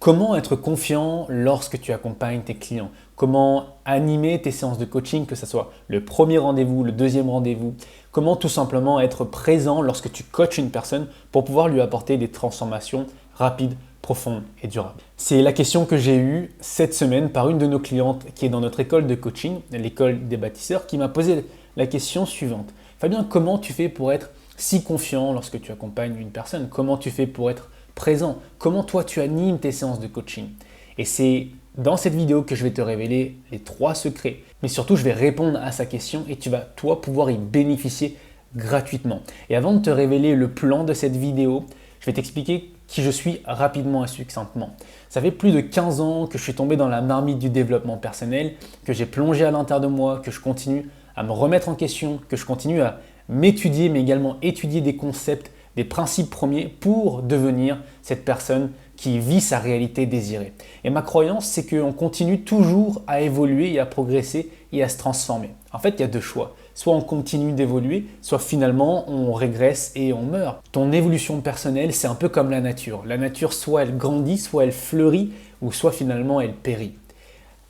Comment être confiant lorsque tu accompagnes tes clients? Comment animer tes séances de coaching, que ce soit le premier rendez-vous, le deuxième rendez-vous? Comment tout simplement être présent lorsque tu coaches une personne pour pouvoir lui apporter des transformations rapides, profondes et durables? C'est la question que j'ai eue cette semaine par une de nos clientes qui est dans notre école de coaching, l'école des bâtisseurs, qui m'a posé la question suivante. Fabien, comment tu fais pour être si confiant lorsque tu accompagnes une personne? Comment tu fais pour être présent? Comment toi tu animes tes séances de coaching? Et c'est dans cette vidéo que je vais te révéler les 3 secrets. Mais surtout, je vais répondre à sa question et tu vas toi pouvoir y bénéficier gratuitement. Et avant de te révéler le plan de cette vidéo, je vais t'expliquer qui je suis rapidement et succinctement. Ça fait plus de 15 ans que je suis tombé dans la marmite du développement personnel, que j'ai plongé à l'intérieur de moi, que je continue à me remettre en question, que je continue à m'étudier, mais également étudier des concepts, des principes premiers pour devenir cette personne qui vit sa réalité désirée. Et ma croyance, c'est qu'on continue toujours à évoluer et à progresser et à se transformer. En fait, il y a 2 choix. Soit on continue d'évoluer, soit finalement on régresse et on meurt. Ton évolution personnelle, c'est un peu comme la nature. La nature, soit elle grandit, soit elle fleurit, ou soit finalement elle périt.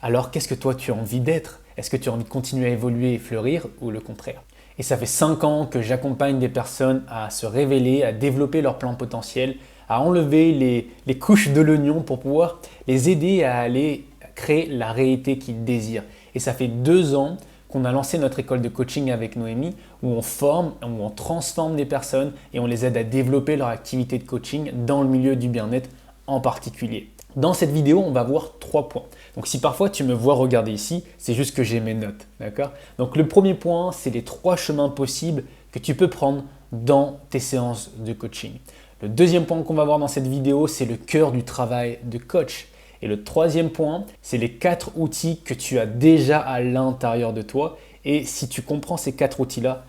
Alors qu'est-ce que toi tu as envie d'être? Est-ce que tu as envie de continuer à évoluer et fleurir ou le contraire? Et ça fait 5 ans que j'accompagne des personnes à se révéler, à développer leur plein potentiel, à enlever les couches de l'oignon pour pouvoir les aider à aller créer la réalité qu'ils désirent. Et ça fait 2 ans qu'on a lancé notre école de coaching avec Noémie où on forme, où on transforme des personnes et on les aide à développer leur activité de coaching dans le milieu du bien-être en particulier. Dans cette vidéo, on va voir 3 points. Donc si parfois tu me vois regarder ici, c'est juste que j'ai mes notes, d'accord? Donc le premier point, c'est les 3 chemins possibles que tu peux prendre dans tes séances de coaching. Le deuxième point qu'on va voir dans cette vidéo, c'est le cœur du travail de coach. Et le troisième point, c'est les 4 outils que tu as déjà à l'intérieur de toi. Et si tu comprends ces 4 outils-là,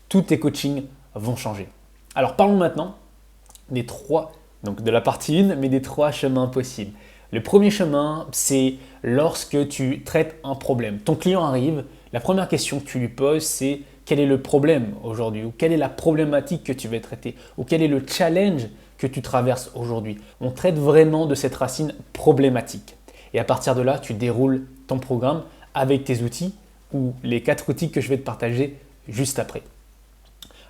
tous tes coachings vont changer. Alors parlons maintenant des 3, donc de la partie 1, mais des 3 chemins possibles. Le premier chemin, c'est lorsque tu traites un problème. Ton client arrive, la première question que tu lui poses, c'est quel est le problème aujourd'hui? Ou quelle est la problématique que tu veux traiter? Ou quel est le challenge que tu traverses aujourd'hui? On traite vraiment de cette racine problématique. Et à partir de là, tu déroules ton programme avec tes outils ou les 4 outils que je vais te partager juste après.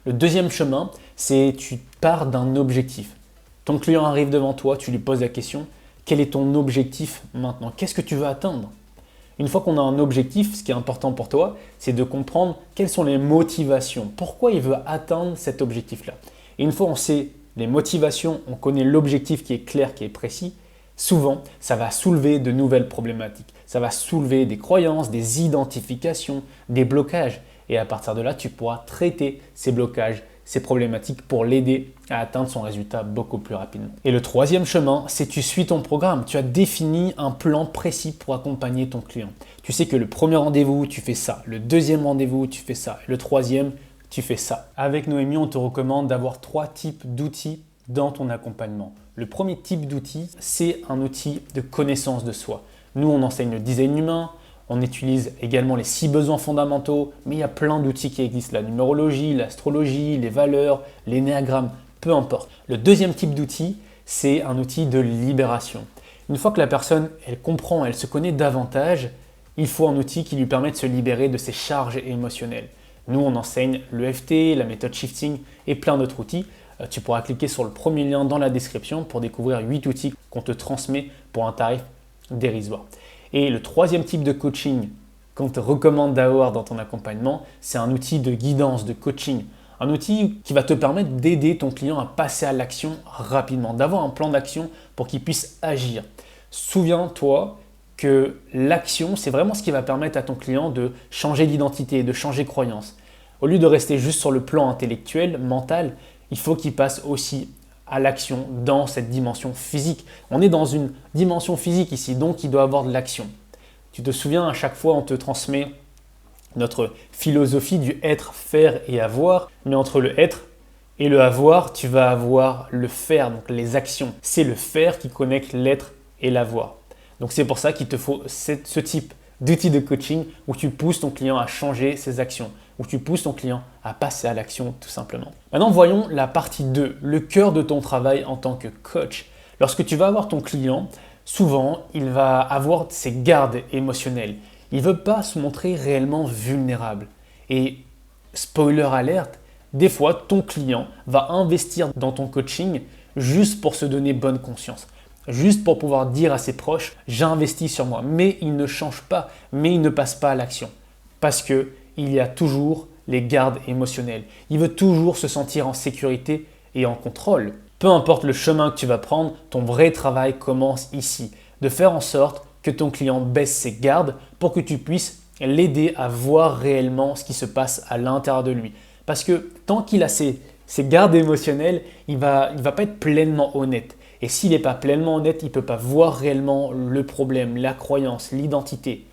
Le deuxième chemin, c'est tu pars d'un objectif. Ton client arrive devant toi, tu lui poses la question, quel est ton objectif maintenant? Qu'est-ce que tu veux atteindre? Une fois qu'on a un objectif, ce qui est important pour toi, c'est de comprendre quelles sont les motivations. Pourquoi il veut atteindre cet objectif-là? Et une fois on sait les motivations, on connaît l'objectif qui est clair, qui est précis, souvent, ça va soulever de nouvelles problématiques. Ça va soulever des croyances, des identifications, des blocages. Et à partir de là, tu pourras traiter ces blocages, ces problématiques pour l'aider à atteindre son résultat beaucoup plus rapidement. Et le troisième chemin, c'est tu suis ton programme. Tu as défini un plan précis pour accompagner ton client. Tu sais que le premier rendez-vous, tu fais ça. Le deuxième rendez-vous, tu fais ça. Le troisième, tu fais ça. Avec Noémie, on te recommande d'avoir 3 types d'outils dans ton accompagnement. Le premier type d'outil, c'est un outil de connaissance de soi. Nous, on enseigne le design humain, on utilise également les 6 besoins fondamentaux, mais il y a plein d'outils qui existent, la numérologie, l'astrologie, les valeurs, l'énéagramme, peu importe. Le deuxième type d'outil, c'est un outil de libération. Une fois que la personne, elle comprend, elle se connaît davantage, il faut un outil qui lui permet de se libérer de ses charges émotionnelles. Nous, on enseigne l'EFT, la méthode shifting et plein d'autres outils. Tu pourras cliquer sur le premier lien dans la description pour découvrir 8 outils qu'on te transmet pour un tarif dérisoire. Et le troisième type de coaching qu'on te recommande d'avoir dans ton accompagnement, c'est un outil de guidance, de coaching. Un outil qui va te permettre d'aider ton client à passer à l'action rapidement, d'avoir un plan d'action pour qu'il puisse agir. Souviens-toi que l'action, c'est vraiment ce qui va permettre à ton client de changer d'identité, de changer de croyance. Au lieu de rester juste sur le plan intellectuel, mental, il faut qu'il passe aussi à l'action dans cette dimension physique. On est dans une dimension physique ici, donc il doit avoir de l'action. Tu te souviens, à chaque fois, on te transmet notre philosophie du être, faire et avoir. Mais entre le être et le avoir, tu vas avoir le faire, donc les actions. C'est le faire qui connecte l'être et l'avoir. Donc c'est pour ça qu'il te faut ce type d'outil de coaching où tu pousses ton client à changer ses actions, où tu pousses ton client à passer à l'action tout simplement. Maintenant, voyons la partie 2, le cœur de ton travail en tant que coach. Lorsque tu vas avoir ton client, souvent, il va avoir ses gardes émotionnels. Il ne veut pas se montrer réellement vulnérable. Et spoiler alerte, des fois, ton client va investir dans ton coaching juste pour se donner bonne conscience, juste pour pouvoir dire à ses proches, j'investis sur moi. Mais il ne change pas, mais il ne passe pas à l'action. Parce qu'il y a toujours les gardes émotionnels. Il veut toujours se sentir en sécurité et en contrôle. Peu importe le chemin que tu vas prendre, ton vrai travail commence ici. De faire en sorte que ton client baisse ses gardes pour que tu puisses l'aider à voir réellement ce qui se passe à l'intérieur de lui. Parce que tant qu'il a ses gardes émotionnels, il va pas être pleinement honnête. Et s'il n'est pas pleinement honnête, il ne peut pas voir réellement le problème, la croyance, l'identité,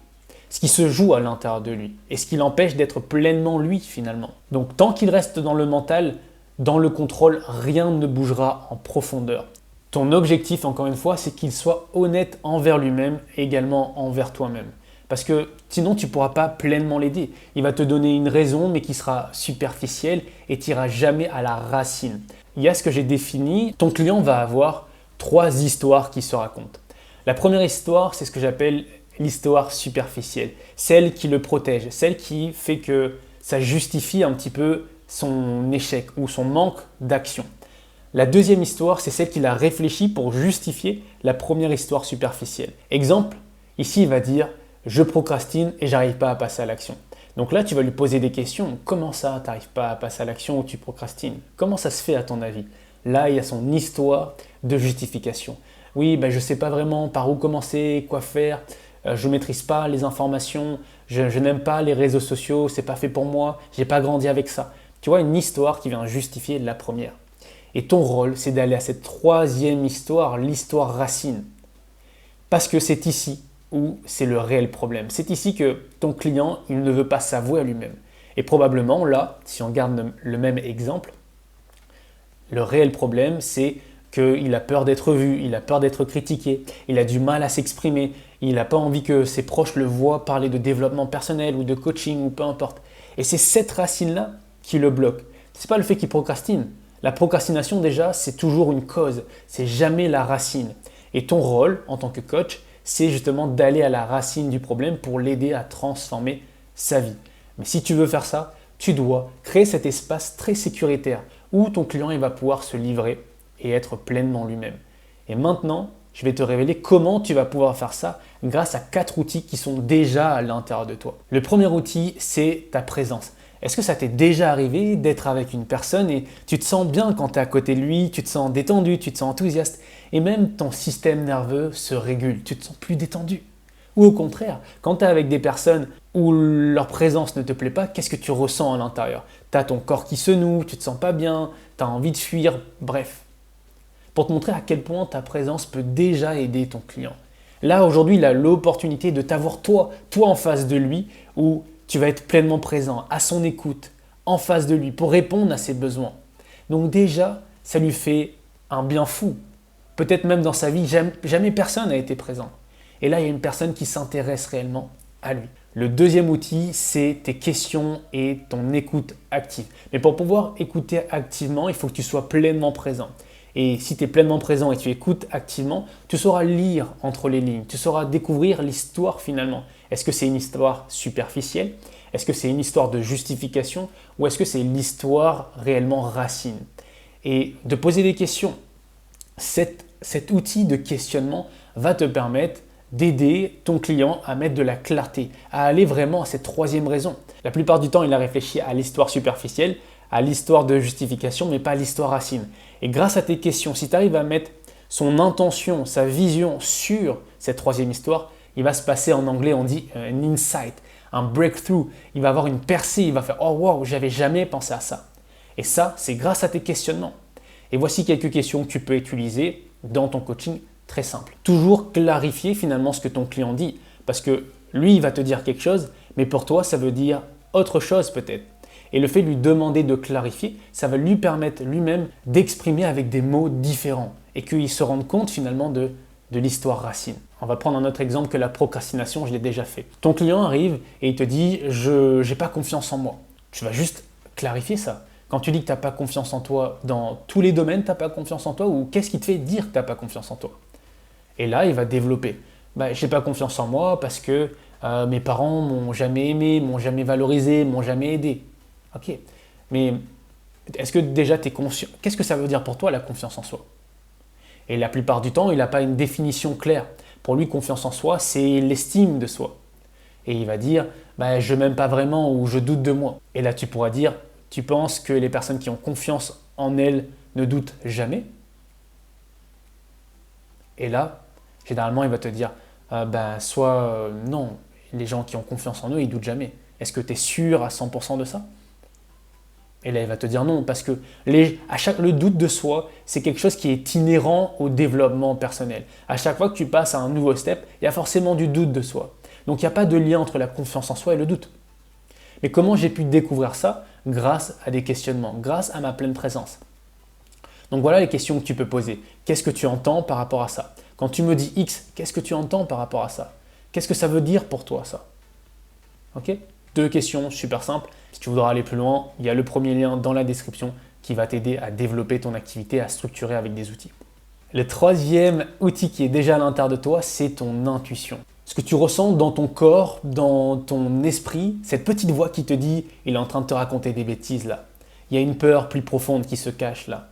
ce qui se joue à l'intérieur de lui et ce qui l'empêche d'être pleinement lui finalement. Donc tant qu'il reste dans le mental, dans le contrôle, rien ne bougera en profondeur. Ton objectif, encore une fois, c'est qu'il soit honnête envers lui-même et également envers toi-même. Parce que sinon, tu ne pourras pas pleinement l'aider. Il va te donner une raison, mais qui sera superficielle et tu n'iras jamais à la racine. Il y a ce que j'ai défini. Ton client va avoir 3 histoires qui se racontent. La première histoire, c'est ce que j'appelle l'histoire superficielle. Celle qui le protège, celle qui fait que ça justifie un petit peu son échec ou son manque d'action. La deuxième histoire, c'est celle qu'il a réfléchi pour justifier la première histoire superficielle. Exemple, ici il va dire « je procrastine et j'arrive pas à passer à l'action ». Donc là, tu vas lui poser des questions. Comment ça, tu n'arrives pas à passer à l'action ou tu procrastines? Comment ça se fait à ton avis? Là, il y a son histoire de justification. Oui, je ne sais pas vraiment par où commencer, quoi faire. Je ne maîtrise pas les informations. Je n'aime pas les réseaux sociaux. C'est pas fait pour moi. Je n'ai pas grandi avec ça. Tu vois, une histoire qui vient justifier la première. Et ton rôle, c'est d'aller à cette troisième histoire, l'histoire racine. Parce que c'est ici où c'est le réel problème. C'est ici que ton client, il ne veut pas s'avouer à lui-même. Et probablement, là, si on garde le même exemple, le réel problème, c'est qu'il a peur d'être vu, il a peur d'être critiqué, il a du mal à s'exprimer, il n'a pas envie que ses proches le voient parler de développement personnel ou de coaching ou peu importe. Et c'est cette racine-là qui le bloque. Ce n'est pas le fait qu'il procrastine. La procrastination déjà, c'est toujours une cause, c'est jamais la racine. Et ton rôle en tant que coach, c'est justement d'aller à la racine du problème pour l'aider à transformer sa vie. Mais si tu veux faire ça, tu dois créer cet espace très sécuritaire où ton client il va pouvoir se livrer et être pleinement lui-même. Et maintenant, je vais te révéler comment tu vas pouvoir faire ça grâce à 4 outils qui sont déjà à l'intérieur de toi. Le premier outil, c'est ta présence. Est-ce que ça t'est déjà arrivé d'être avec une personne et tu te sens bien quand tu es à côté de lui, tu te sens détendu, tu te sens enthousiaste et même ton système nerveux se régule, tu te sens plus détendu? Ou au contraire, quand tu es avec des personnes où leur présence ne te plaît pas, qu'est-ce que tu ressens à l'intérieur? Tu as ton corps qui se noue, tu te sens pas bien, tu as envie de fuir, bref. Pour te montrer à quel point ta présence peut déjà aider ton client. Là, aujourd'hui, il a l'opportunité de t'avoir toi en face de lui où tu vas être pleinement présent, à son écoute, en face de lui, pour répondre à ses besoins. Donc déjà, ça lui fait un bien fou. Peut-être même dans sa vie, jamais personne n'a été présent. Et là, il y a une personne qui s'intéresse réellement à lui. Le deuxième outil, c'est tes questions et ton écoute active. Mais pour pouvoir écouter activement, il faut que tu sois pleinement présent. Et si tu es pleinement présent et tu écoutes activement, tu sauras lire entre les lignes, tu sauras découvrir l'histoire finalement. Est-ce que c'est une histoire superficielle? Est-ce que c'est une histoire de justification? Ou est-ce que c'est l'histoire réellement racine? Et de poser des questions. Cet outil de questionnement va te permettre d'aider ton client à mettre de la clarté, à aller vraiment à cette troisième raison. La plupart du temps, il a réfléchi à l'histoire superficielle, à l'histoire de justification, mais pas à l'histoire racine. Et grâce à tes questions, si tu arrives à mettre son intention, sa vision sur cette troisième histoire, il va se passer, en anglais on dit un insight, un breakthrough. Il va avoir une percée, il va faire « Oh wow, j'avais jamais pensé à ça ». Et ça, c'est grâce à tes questionnements. Et voici quelques questions que tu peux utiliser dans ton coaching très simple. Toujours clarifier finalement ce que ton client dit. Parce que lui, il va te dire quelque chose, mais pour toi, ça veut dire autre chose peut-être. Et le fait de lui demander de clarifier, ça va lui permettre lui-même d'exprimer avec des mots différents et qu'il se rende compte finalement de l'histoire racine. On va prendre un autre exemple que la procrastination, je l'ai déjà fait. Ton client arrive et il te dit « je n'ai pas confiance en moi ». Tu vas juste clarifier ça. Quand tu dis que tu n'as pas confiance en toi dans tous les domaines, tu n'as pas confiance en toi ou qu'est-ce qui te fait dire que tu n'as pas confiance en toi? Et là, il va développer. Je n'ai pas confiance en moi parce que mes parents m'ont jamais aimé, m'ont jamais valorisé, m'ont jamais aidé. Ok, mais est-ce que déjà tu es conscient? Qu'est-ce que ça veut dire pour toi la confiance en soi? Et la plupart du temps, il n'a pas une définition claire. Pour lui, confiance en soi, c'est l'estime de soi. Et il va dire, je m'aime pas vraiment ou je doute de moi. Et là, tu pourras dire, tu penses que les personnes qui ont confiance en elles ne doutent jamais? Et là, généralement, il va te dire, non, les gens qui ont confiance en eux, ils doutent jamais. Est-ce que tu es sûr à 100% de ça? Et là, il va te dire non, parce que le doute de soi, c'est quelque chose qui est inhérent au développement personnel. À chaque fois que tu passes à un nouveau step, il y a forcément du doute de soi. Donc, il n'y a pas de lien entre la confiance en soi et le doute. Mais comment j'ai pu découvrir ça? Grâce à des questionnements, grâce à ma pleine présence. Donc, voilà les questions que tu peux poser. Qu'est-ce que tu entends par rapport à ça? Quand tu me dis X, qu'est-ce que tu entends par rapport à ça? Qu'est-ce que ça veut dire pour toi, ça? Ok? 2 questions super simples. Si tu voudras aller plus loin, il y a le premier lien dans la description qui va t'aider à développer ton activité, à structurer avec des outils. Le troisième outil qui est déjà à l'intérieur de toi, c'est ton intuition. Ce que tu ressens dans ton corps, dans ton esprit, cette petite voix qui te dit « il est en train de te raconter des bêtises là ». Il y a une peur plus profonde qui se cache là.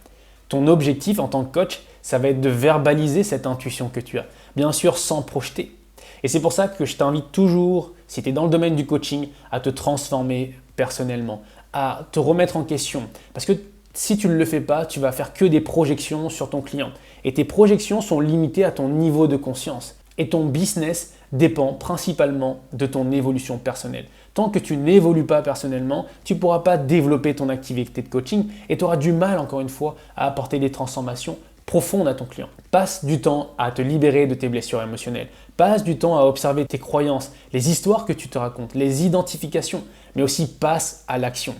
Ton objectif en tant que coach, ça va être de verbaliser cette intuition que tu as. Bien sûr, sans projeter. Et c'est pour ça que je t'invite toujours, si tu es dans le domaine du coaching, à te transformer personnellement, à te remettre en question. Parce que si tu ne le fais pas, tu vas faire que des projections sur ton client. Et tes projections sont limitées à ton niveau de conscience. Et ton business dépend principalement de ton évolution personnelle. Tant que tu n'évolues pas personnellement, tu ne pourras pas développer ton activité de coaching et tu auras du mal, encore une fois, à apporter des transformations profondes à ton client. Passe du temps à te libérer de tes blessures émotionnelles. Passe du temps à observer tes croyances, les histoires que tu te racontes, les identifications, mais aussi passe à l'action.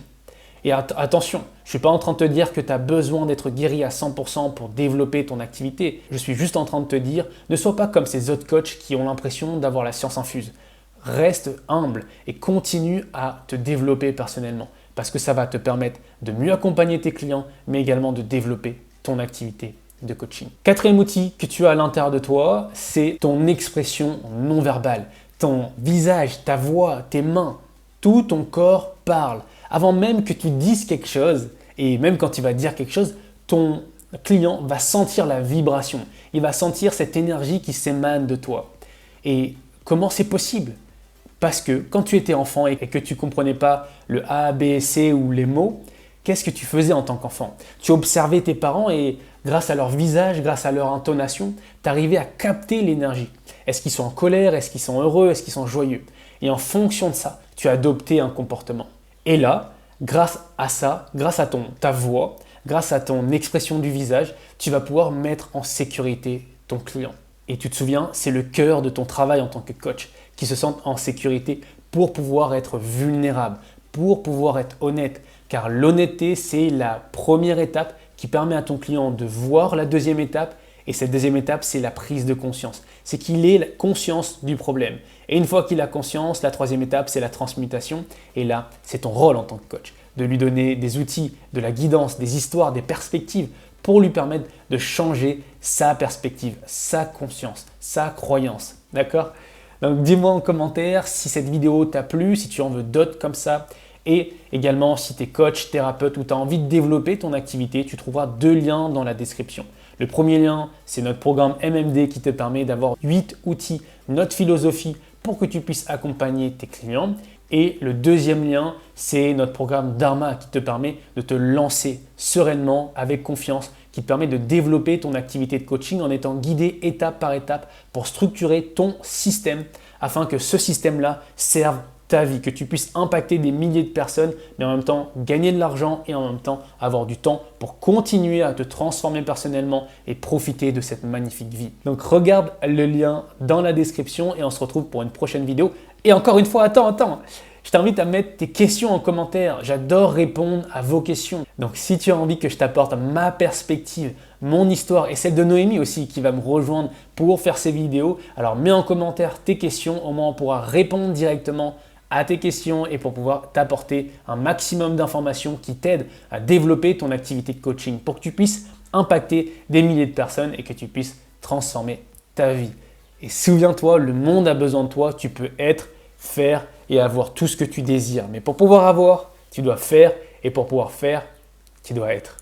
Et attention, je ne suis pas en train de te dire que tu as besoin d'être guéri à 100% pour développer ton activité. Je suis juste en train de te dire, ne sois pas comme ces autres coachs qui ont l'impression d'avoir la science infuse. Reste humble et continue à te développer personnellement parce que ça va te permettre de mieux accompagner tes clients, mais également de développer ton activité de coaching. Quatrième outil que tu as à l'intérieur de toi, c'est ton expression non verbale. Ton visage, ta voix, tes mains, tout ton corps parle. Avant même que tu dises quelque chose, et même quand tu vas dire quelque chose, ton client va sentir la vibration. Il va sentir cette énergie qui s'émane de toi. Et comment c'est possible? Parce que quand tu étais enfant et que tu ne comprenais pas le A, B, C ou les mots, qu'est-ce que tu faisais en tant qu'enfant? Tu observais tes parents et grâce à leur visage, grâce à leur intonation, tu arrivais à capter l'énergie. Est-ce qu'ils sont en colère? Est-ce qu'ils sont heureux? Est-ce qu'ils sont joyeux? Et en fonction de ça, tu as adopté un comportement. Et là, grâce à ça, grâce à ta voix, grâce à ton expression du visage, tu vas pouvoir mettre en sécurité ton client. Et tu te souviens, c'est le cœur de ton travail en tant que coach, qui se sente en sécurité pour pouvoir être vulnérable, pour pouvoir être honnête. Car l'honnêteté, c'est la première étape qui permet à ton client de voir la deuxième étape. Et cette deuxième étape, c'est la prise de conscience. C'est qu'il ait la conscience du problème. Et une fois qu'il a conscience, la troisième étape, c'est la transmutation. Et là, c'est ton rôle en tant que coach, de lui donner des outils, de la guidance, des histoires, des perspectives pour lui permettre de changer sa perspective, sa conscience, sa croyance. D'accord? Donc dis-moi en commentaire si cette vidéo t'a plu, si tu en veux d'autres comme ça. Et également, si tu es coach, thérapeute ou tu as envie de développer ton activité, tu trouveras 2 liens dans la description. Le premier lien, c'est notre programme MMD qui te permet d'avoir 8 outils, notre philosophie pour que tu puisses accompagner tes clients. Et le deuxième lien, c'est notre programme Dharma qui te permet de te lancer sereinement, avec confiance, qui te permet de développer ton activité de coaching en étant guidé étape par étape pour structurer ton système afin que ce système-là serve ta vie, que tu puisses impacter des milliers de personnes, mais en même temps gagner de l'argent et en même temps avoir du temps pour continuer à te transformer personnellement et profiter de cette magnifique vie. Donc regarde le lien dans la description et on se retrouve pour une prochaine vidéo. Et encore une fois, attends, je t'invite à mettre tes questions en commentaire. J'adore répondre à vos questions. Donc si tu as envie que je t'apporte ma perspective, mon histoire et celle de Noémie aussi qui va me rejoindre pour faire ces vidéos, alors mets en commentaire tes questions, au moins on pourra répondre directement à tes questions et pour pouvoir t'apporter un maximum d'informations qui t'aident à développer ton activité de coaching pour que tu puisses impacter des milliers de personnes et que tu puisses transformer ta vie. Et souviens-toi, le monde a besoin de toi, tu peux être, faire et avoir tout ce que tu désires. Mais pour pouvoir avoir, tu dois faire et pour pouvoir faire, tu dois être.